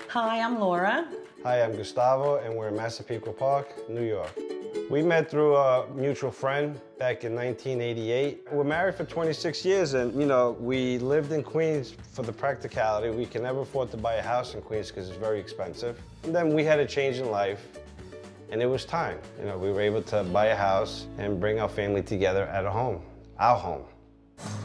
Hi, I'm Laura. Hi, I'm Gustavo, and we're in Massapequa Park, New York. We met through a mutual friend back in 1988. We're married for 26 years, and you know, we lived in Queens for the practicality. We can never afford to buy a house in Queens because it's very expensive. And then we had a change in life, and it was time. You know, we were able to buy a house and bring our family together at a home, our home.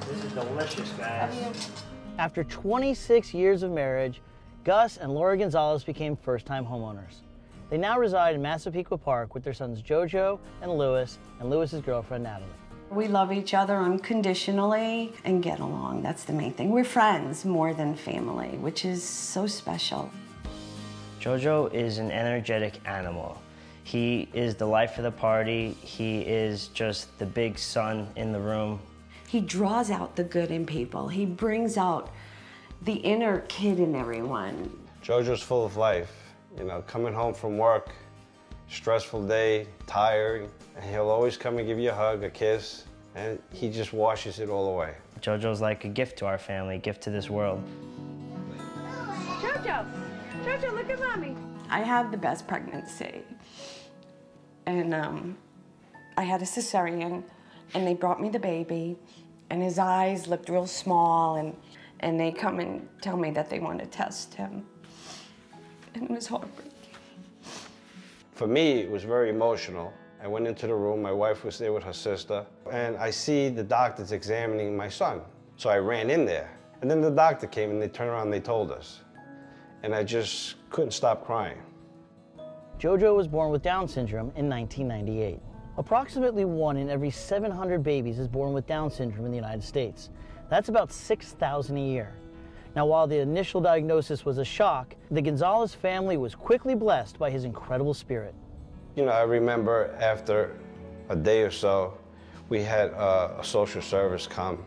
This is delicious, guys. After 26 years of marriage, Gus and Laura Gonzalez became first-time homeowners. They now reside in Massapequa Park with their sons Jojo and Lewis's girlfriend Natalie. We love each other unconditionally and get along. That's the main thing. We're friends more than family, which is so special. Jojo is an energetic animal. He is the life of the party. He is just the big sun in the room. He draws out the good in people. He brings out the inner kid in everyone. Jojo's full of life. You know, coming home from work, stressful day, tired, and he'll always come and give you a hug, a kiss, and he just washes it all away. Jojo's like a gift to our family, a gift to this world. Jojo, look at Mommy. I had the best pregnancy, and I had a cesarean, and they brought me the baby, and his eyes looked real small, and they come and tell me that they want to test him. And it was heartbreaking. For me, it was very emotional. I went into the room, my wife was there with her sister, and I see the doctors examining my son. So I ran in there, and then the doctor came and they turned around and they told us. And I just couldn't stop crying. Jojo was born with Down syndrome in 1998. Approximately 1 in every 700 babies is born with Down syndrome in the United States. That's about 6,000 a year. Now, while the initial diagnosis was a shock, the Gonzalez family was quickly blessed by his incredible spirit. You know, I remember after a day or so, we had a social service come,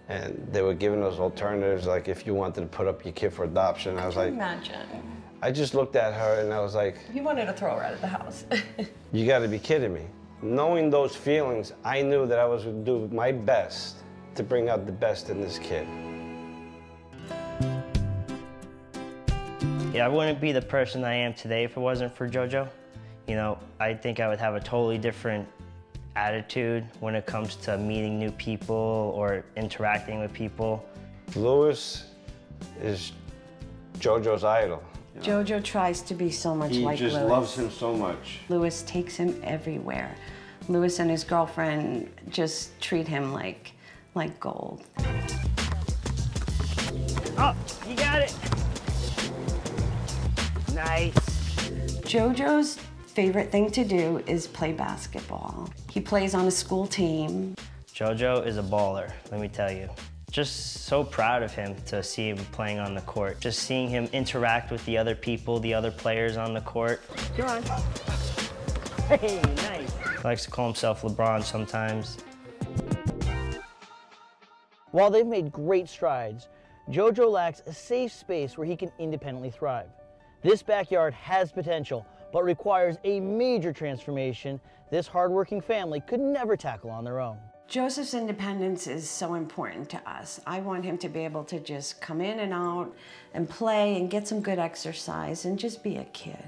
and they were giving us alternatives, like if you wanted to put up your kid for adoption. I was like, imagine. I just looked at her and I was like, You wanted to throw her out of the house. you gotta be kidding me. Knowing those feelings, I knew that I was gonna do my best to bring out the best in this kid. Yeah, I wouldn't be the person I am today if it wasn't for Jojo. You know, I think I would have a totally different attitude when it comes to meeting new people or interacting with people. Lewis is Jojo's idol. Jojo tries to be so much like Lewis. He just loves him so much. Lewis takes him everywhere. Lewis and his girlfriend just treat him like gold. Oh, you got it. Nice. Jojo's favorite thing to do is play basketball. He plays on a school team. Jojo is a baller, let me tell you. Just so proud of him to see him playing on the court. Just seeing him interact with the other people, the other players on the court. Come on. Hey, nice. He likes to call himself LeBron sometimes. While they've made great strides, Jojo lacks a safe space where he can independently thrive. This backyard has potential, but requires a major transformation this hardworking family could never tackle on their own. Joseph's independence is so important to us. I want him to be able to just come in and out and play and get some good exercise and just be a kid.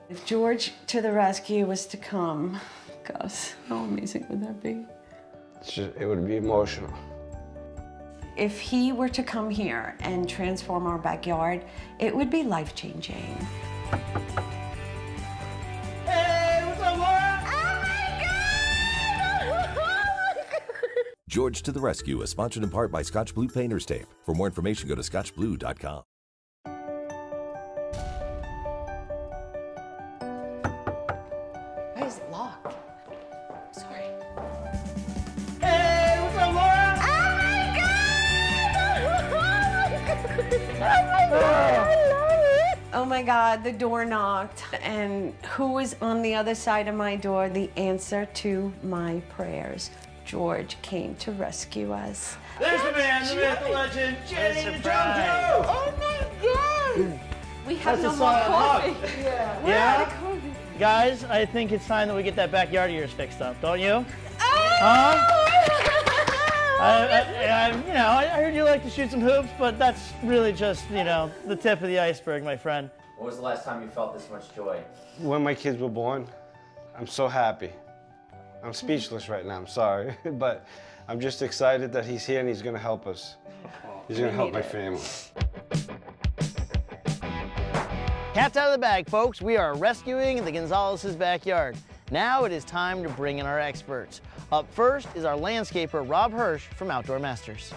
If George to the rescue was to come, Gus, how amazing would that be? It would be emotional. If he were to come here and transform our backyard, it would be life-changing. Hey, what's up, Laura? Oh my God! George to the Rescue is sponsored in part by Scotch Blue Painter's Tape. For more information, go to scotchblue.com. Why is it locked? Sorry. Hey, what's up, Laura? Oh my God, the door knocked. And who was on the other side of my door? The answer to my prayers. George came to rescue us. There's the man, the myth, the legend, Jenny and Jojo! Oh my God! We have That's no a more solid coffee. Yeah. We're out of coffee. Guys, I think it's time that we get that backyard of yours fixed up, don't you? Huh? You know, I heard you like to shoot some hoops, but that's really just, you know, the tip of the iceberg, my friend. When was the last time you felt this much joy? When my kids were born, I'm so happy. I'm speechless right now, I'm sorry. But I'm just excited that he's here and he's gonna help us. He's gonna help my family. Cat's out of the bag, folks. We are rescuing the Gonzalez's backyard. Now it is time to bring in our experts. Up first is our landscaper, Rob Hirsch from Outdoor Masters.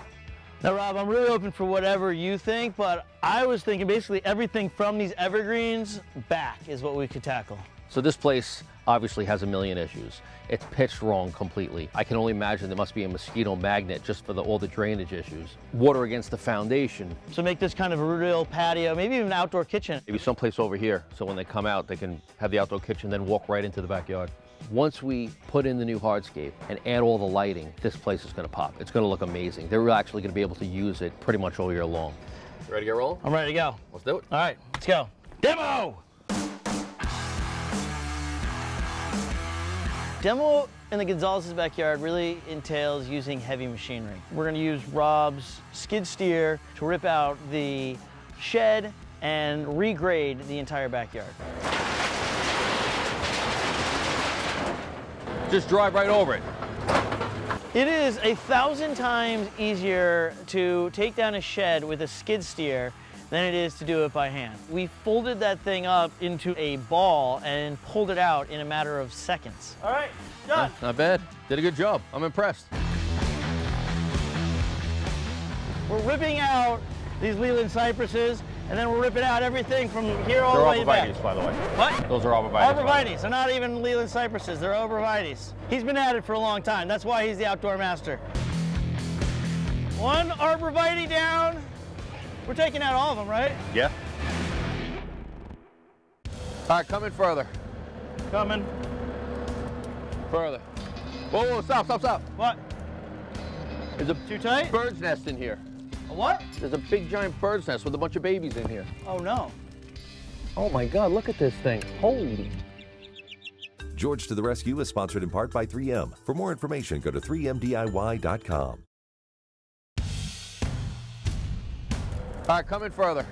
Now, Rob, I'm really open for whatever you think, but I was thinking basically everything from these evergreens back is what we could tackle. So this place obviously has a million issues. It's pitched wrong completely. I can only imagine there must be a mosquito magnet just for all the drainage issues. Water against the foundation. So make this kind of a real patio, maybe even an outdoor kitchen. Maybe someplace over here, so when they come out, they can have the outdoor kitchen, then walk right into the backyard. Once we put in the new hardscape and add all the lighting, this place is gonna pop. It's gonna look amazing. They're actually gonna be able to use it pretty much all year long. You ready to get rolling? I'm ready to go. Let's do it. All right, let's go. Demo! Demo in the Gonzalez's backyard really entails using heavy machinery. We're gonna use Rob's skid steer to rip out the shed and regrade the entire backyard. Just drive right over it. It is 1,000 times easier to take down a shed with a skid steer than it is to do it by hand. We folded that thing up into a ball and pulled it out in a matter of seconds. All right, done. Not bad. Did a good job. I'm impressed. We're ripping out these Leland cypresses, and then we're ripping out everything from here all the way back. They're arborvitaes, by the way. What? Those are arborvitaes. Arborvitaes. They're not even Leland cypresses. They're arborvitaes. He's been at it for a long time. That's why he's the outdoor master. One arborvitae down. We're taking out all of them, right? Yeah. All right, come in further. Coming. Further. Whoa, whoa, stop, stop, stop. What? There's a Too tight? bird's nest in here. A what? There's a big giant bird's nest with a bunch of babies in here. Oh, no. Oh my God, look at this thing. Holy. George to the Rescue is sponsored in part by 3M. For more information, go to 3mdiy.com. All right, come in further.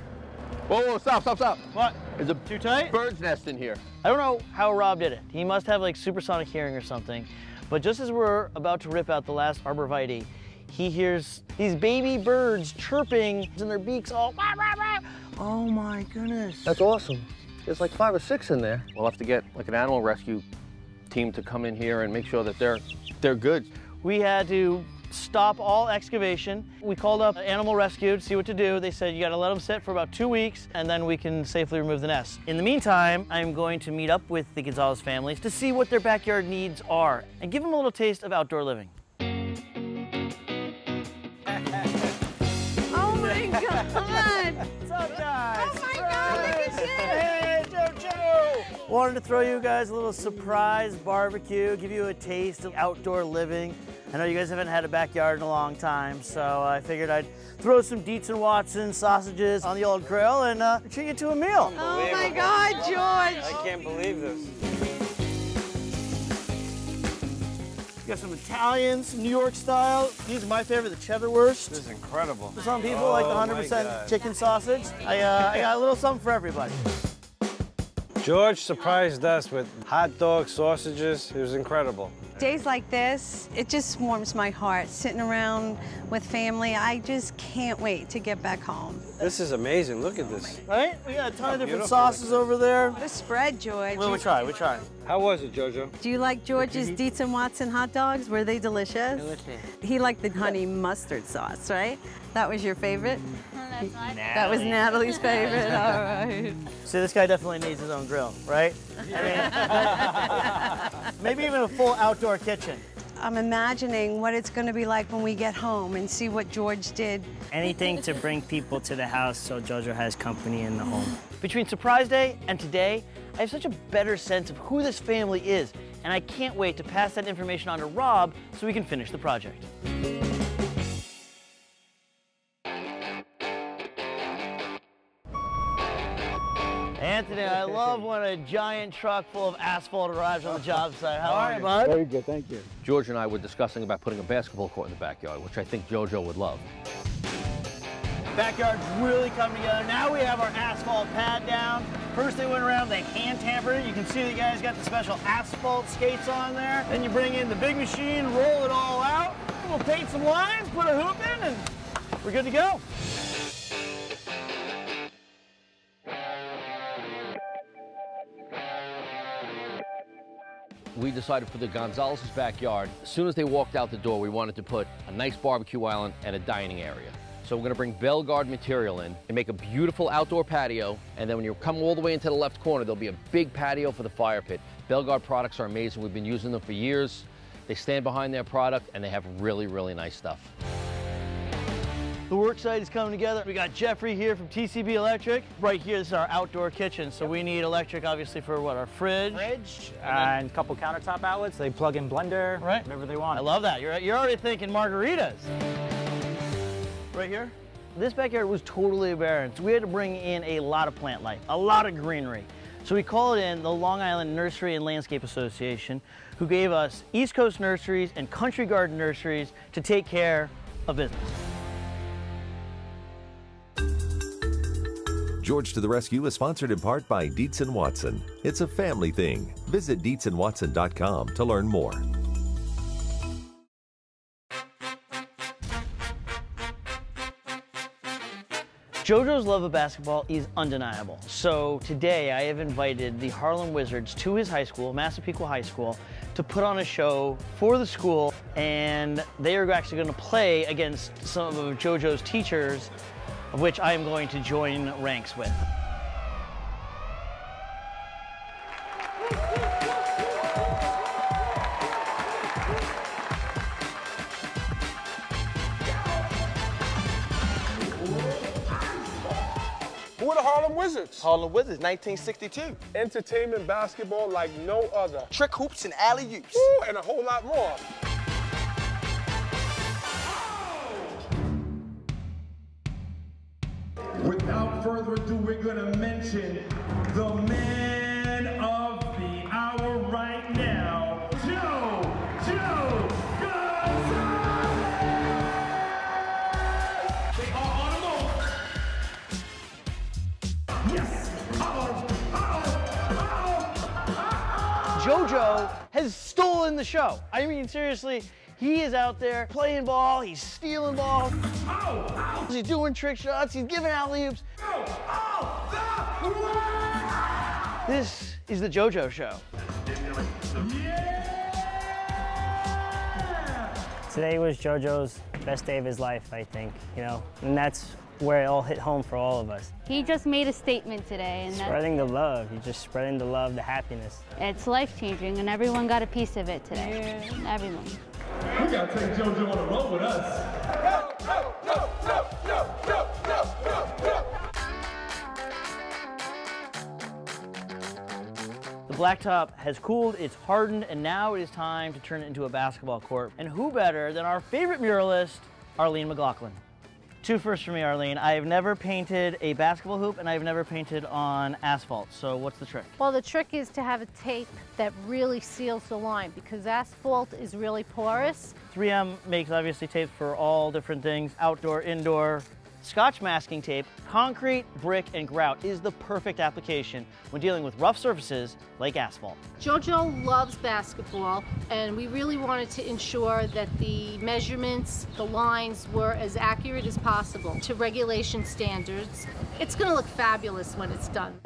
Whoa, whoa, stop, stop, stop. What? There's a Too tight? bird's nest in here. I don't know how Rob did it. He must have like supersonic hearing or something. But just as we're about to rip out the last arborvitae, he hears these baby birds chirping and their beaks all wah, wah, wah. Oh my goodness. That's awesome. There's like 5 or 6 in there. We'll have to get like an animal rescue team to come in here and make sure that they're good. We had to stop all excavation. We called up Animal Rescue to see what to do. They said you gotta let them sit for about 2 weeks and then we can safely remove the nest. In the meantime, I'm going to meet up with the Gonzalez families to see what their backyard needs are and give them a little taste of outdoor living. Oh my God! What's up, guys? Oh my God, look at you! Hey, Jojo! Wanted to throw you guys a little surprise barbecue, give you a taste of outdoor living. I know you guys haven't had a backyard in a long time, so I figured I'd throw some Dietz and Watson sausages on the old grill and treat you to a meal. Oh my God, George! I can't believe this. Got some Italian, some New York style. These are my favorite, the Cheddar-wurst. This is incredible. For some people, like the 100% chicken sausage. I got a little something for everybody. George surprised us with hot dogs, sausages. It was incredible. Days like this, it just warms my heart. Sitting around with family, I just can't wait to get back home. This is amazing. Look at this. Right? We got a ton of different beautiful. sauces over there. What a spread, George. Well, we tried. How was it, Jojo? Do you like George's Dietz and Watson hot dogs? Were they delicious? Delicious. He liked the honey mustard sauce, right? That was your favorite? That's right. That was Natalie's favorite, all right. See, this guy definitely needs his own grill, right? I mean, maybe even a full outdoor kitchen. I'm imagining what it's going to be like when we get home and see what George did. Anything to bring people to the house so Jojo has company in the home. Between Surprise Day and today, I have such a better sense of who this family is, and I can't wait to pass that information on to Rob so we can finish the project. Anthony, I love when a giant truck full of asphalt arrives on the job site. How are you, bud? Very good, thank you. George and I were discussing about putting a basketball court in the backyard, which I think Jojo would love. Backyard's really come together. Now we have our asphalt pad down. First they went around, they hand tampered it. You can see the guys got the special asphalt skates on there. Then you bring in the big machine, roll it all out. We'll paint some lines, put a hoop in, and we're good to go. We decided for the Gonzalez's backyard, as soon as they walked out the door, we wanted to put a nice barbecue island and a dining area. So we're gonna bring BELGARD material in and make a beautiful outdoor patio, and then when you come all the way into the left corner, there'll be a big patio for the fire pit. BELGARD products are amazing. We've been using them for years. They stand behind their product, and they have really, really nice stuff. The work site is coming together. We got Jeffrey here from TCB Electric. Right here, this is our outdoor kitchen. So we need electric, obviously, for what, our fridge? And a couple countertop outlets. They plug in blender, right? Whatever they want. I love that. You're already thinking margaritas. Right here. This backyard was totally barren, so we had to bring in a lot of plant life, a lot of greenery. So we called in the Long Island Nursery and Landscape Association, who gave us East Coast Nurseries and Country Garden Nurseries to take care of business. George to the Rescue is sponsored in part by Dietz & Watson. It's a family thing. Visit DietzandWatson.com to learn more. JoJo's love of basketball is undeniable. So today I have invited the Harlem Wizards to his high school, Massapequa High School, to put on a show for the school, and they are actually going to play against some of JoJo's teachers, of which I am going to join ranks with. Who are the Harlem Wizards? Harlem Wizards, 1962. Entertainment basketball like no other. Trick hoops and alley-oops. And a whole lot more. Without further ado, we're gonna mention the man of the hour right now, Joe Gonzalez! They are on a move. Yes! JoJo has stolen the show. I mean, seriously, he is out there playing ball, he's stealing ball. He's doing trick shots, he's giving alley-oops. This is the JoJo show. Today was JoJo's best day of his life, I think, you know, and that's where it all hit home for all of us. He just made a statement today. And spreading the love, you're just spreading the love, the happiness. It's life-changing, and everyone got a piece of it today. Yeah. Everyone. We gotta take JoJo on a roll with us. The blacktop has cooled, it's hardened, and now it is time to turn it into a basketball court. And who better than our favorite muralist, ARLENE McLaughlin. Two firsts for me, ARLENE. I have never painted a basketball hoop, and I have never painted on asphalt. So what's the trick? Well, the trick is to have a tape that really seals the line, because asphalt is really porous. 3M makes obviously tapes for all different things, outdoor, indoor. Scotch masking tape, concrete, brick, and grout is the perfect application when dealing with rough surfaces like asphalt. JoJo loves basketball, and we really wanted to ensure that the measurements, the lines were as accurate as possible to regulation standards. It's going to look fabulous when it's done.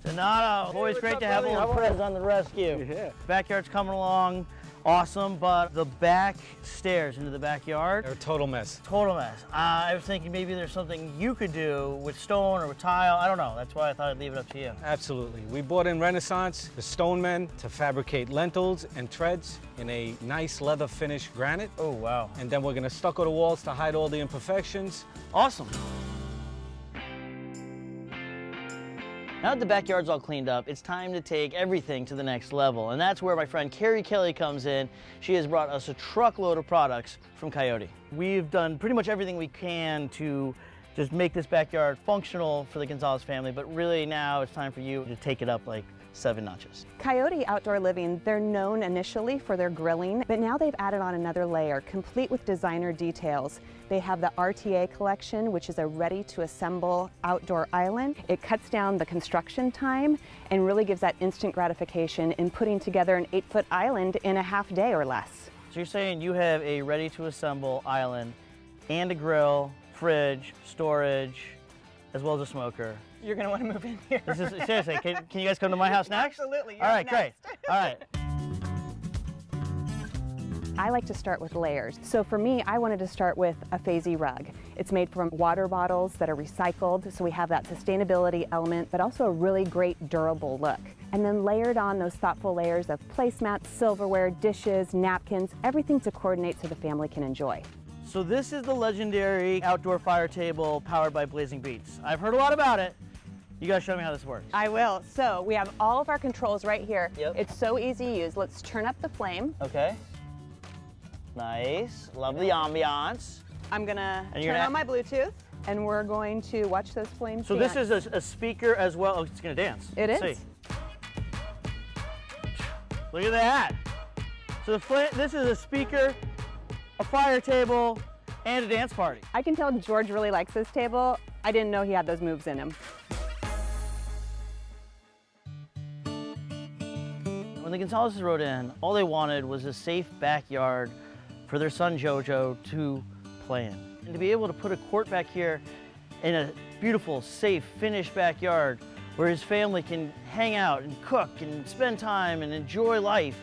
Donato, always great to have old friends on the rescue. Yeah. Backyard's coming along. Awesome, but the back stairs into the backyard. They're a total mess. Total mess. I was thinking maybe there's something you could do with stone or with tile. I don't know. That's why I thought I'd leave it up to you. Absolutely. We brought in Renaissance, the stone men, to fabricate lentils and treads in a nice leather finish granite. Oh, wow. And then we're gonna stucco the walls to hide all the imperfections. Awesome. Now that the backyard's all cleaned up, it's time to take everything to the next level. And that's where my friend KERRIE comes in. She has brought us a truckload of products from COYOTE. We've done pretty much everything we can to just make this backyard functional for the Gonzalez family, but really now it's time for you to take it up like 7 notches. Coyote Outdoor Living, they're known initially for their grilling, but now they've added on another layer, complete with designer details. They have the RTA collection, which is a ready-to-assemble outdoor island. It cuts down the construction time and really gives that instant gratification in putting together an 8-foot island in a half day or less. So you're saying you have a ready-to-assemble island and a grill, fridge, storage, as well as a smoker. You're gonna want to move in here. This is, seriously, can you guys come to my house next? Absolutely. All right, great. All right. I like to start with layers. So for me, I wanted to start with a FEIZY rug. It's made from water bottles that are recycled, so we have that sustainability element, but also a really great durable look. And then layered on those thoughtful layers of placemats, silverware, dishes, napkins, everything to coordinate so the family can enjoy. So this is the legendary outdoor fire table powered by Blazing Beets. I've heard a lot about it. You guys show me how this works. I will. So we have all of our controls right here. Yep. It's so easy to use. Let's turn up the flame. Okay. Nice. Love the ambiance. I'm gonna turn on my Bluetooth, and we're going to watch those flames So dance. this is a speaker as well. Oh, it's gonna dance. It is. See. Look at that. So this is a speaker, a fire table, and a dance party. I can tell George really likes this table. I didn't know he had those moves in him. When the Gonzalez's wrote in, all they wanted was a safe backyard for their son Jojo to play in. And to be able to put a court back here in a beautiful, safe, finished backyard where his family can hang out and cook and spend time and enjoy life,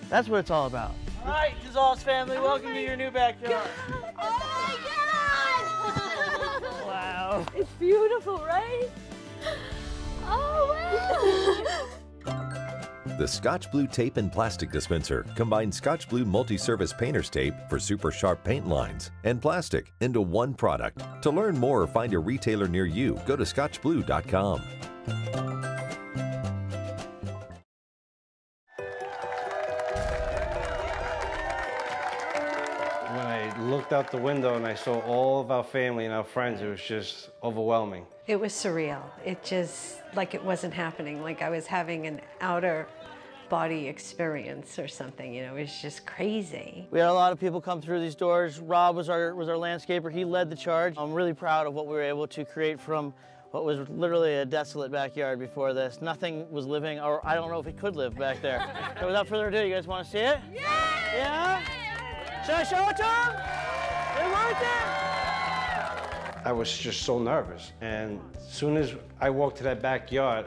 that's what it's all about. All right, Gonzalez family, welcome to your new backyard. Oh my God! Wow. It's beautiful, right? Oh wow! The Scotch Blue Tape and Plastic Dispenser combines Scotch Blue multi-surface painter's tape for super sharp paint lines and plastic into one product. To learn more or find a retailer near you, go to scotchblue.com. When I looked out the window and I saw all of our family and our friends, it was just overwhelming. It was surreal. It just, like it wasn't happening, like I was having an outer body experience or something, you know, it was just crazy. We had a lot of people come through these doors. Rob was our landscaper. He led the charge. I'm really proud of what we were able to create from what was literally a desolate backyard before this. Nothing was living, or I don't know if it could live back there. So without further ado, you guys want to see it? Yeah! Yeah? Should I show it to them? It worked it? I was just so nervous. And as soon as I walked to that backyard,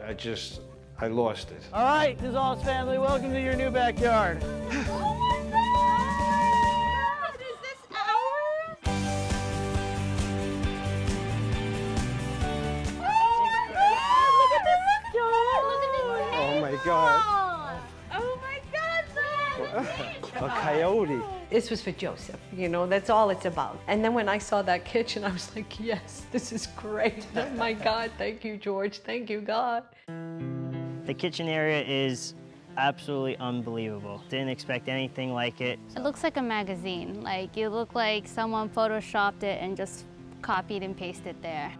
I lost it. All right, Gonzalez family, welcome to your new backyard. Oh my God! Is this ours? Oh my God! Look at this dog! Look at this Oh my God. Oh my God! Look! A coyote. This was for Joseph, you know, that's all it's about. And then when I saw that kitchen, I was like, yes, this is great. Oh my God, thank you, George. Thank you, God. The kitchen area is absolutely unbelievable. Didn't expect anything like it. It looks like a magazine. Like, you look like someone photoshopped it and just copied and pasted there.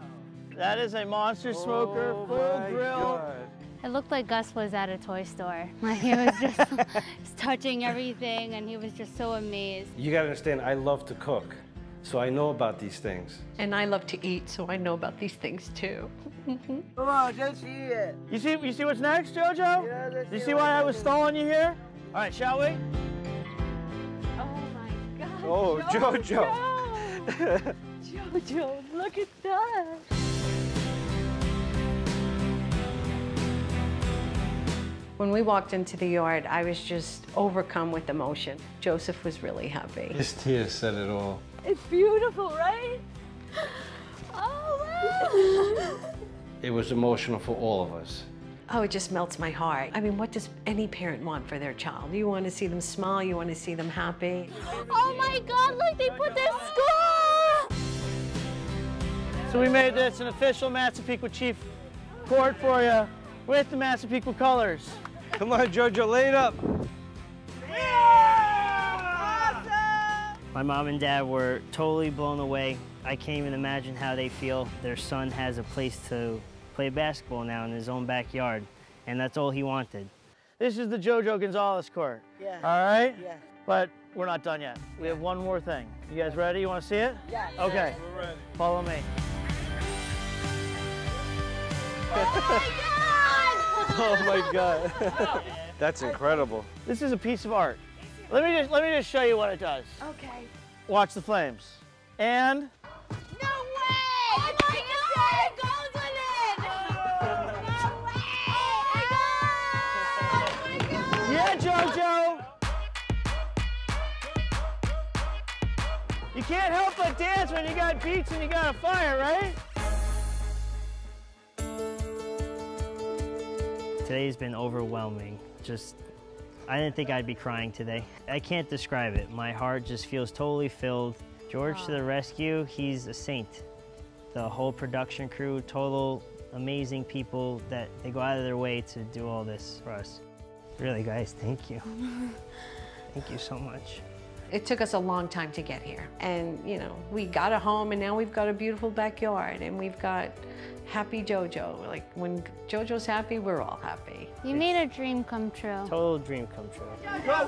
That is a monster smoker, full grill. God. It looked like Gus was at a toy store. Like, he was just touching everything, and he was just so amazed. You gotta understand, I love to cook, so I know about these things. And I love to eat, so I know about these things too. Come on, just see it. You see what's next, Jojo? Yeah, you see why I was stalling you here? All right, shall we? Oh my God. Oh, Jojo. Jojo, look at that. When we walked into the yard, I was just overcome with emotion. Joseph was really happy. His tears said it all. It's beautiful, right? Oh, wow. It was emotional for all of us. Oh, it just melts my heart. I mean, what does any parent want for their child? You want to see them smile, you want to see them happy. Oh my God, look, they put their skull! So we made this an official Massapequa Chief court for you with the Massapequa colors. Come on, Jojo, lay it up. My mom and dad were totally blown away. I can't even imagine how they feel. Their son has a place to play basketball now in his own backyard. and that's all he wanted. This is the JoJo Gonzalez court. Yeah. All right? Yeah. But we're not done yet. We have one more thing. You guys ready? You want to see it? Yeah. Okay. We're ready. Follow me. Oh my God! Oh my God. That's incredible. This is a piece of art. Let me just show you what it does. Okay. Watch the flames. And No way! Oh my God! It goes with it! No way! Oh my God! yeah, JoJo. You can't help but dance when you got beats and you got a fire, right? Today's been overwhelming. I didn't think I'd be crying today. I can't describe it. My heart just feels totally filled. George to the rescue, he's a saint. The whole production crew, total amazing people that they go out of their way to do all this for us. Really, guys, thank you. Thank you so much. It took us a long time to get here. And, you know, we got a home and now we've got a beautiful backyard and we've got happy JoJo. Like, when JoJo's happy, we're all happy. You made a dream come true. Total dream come true. Go!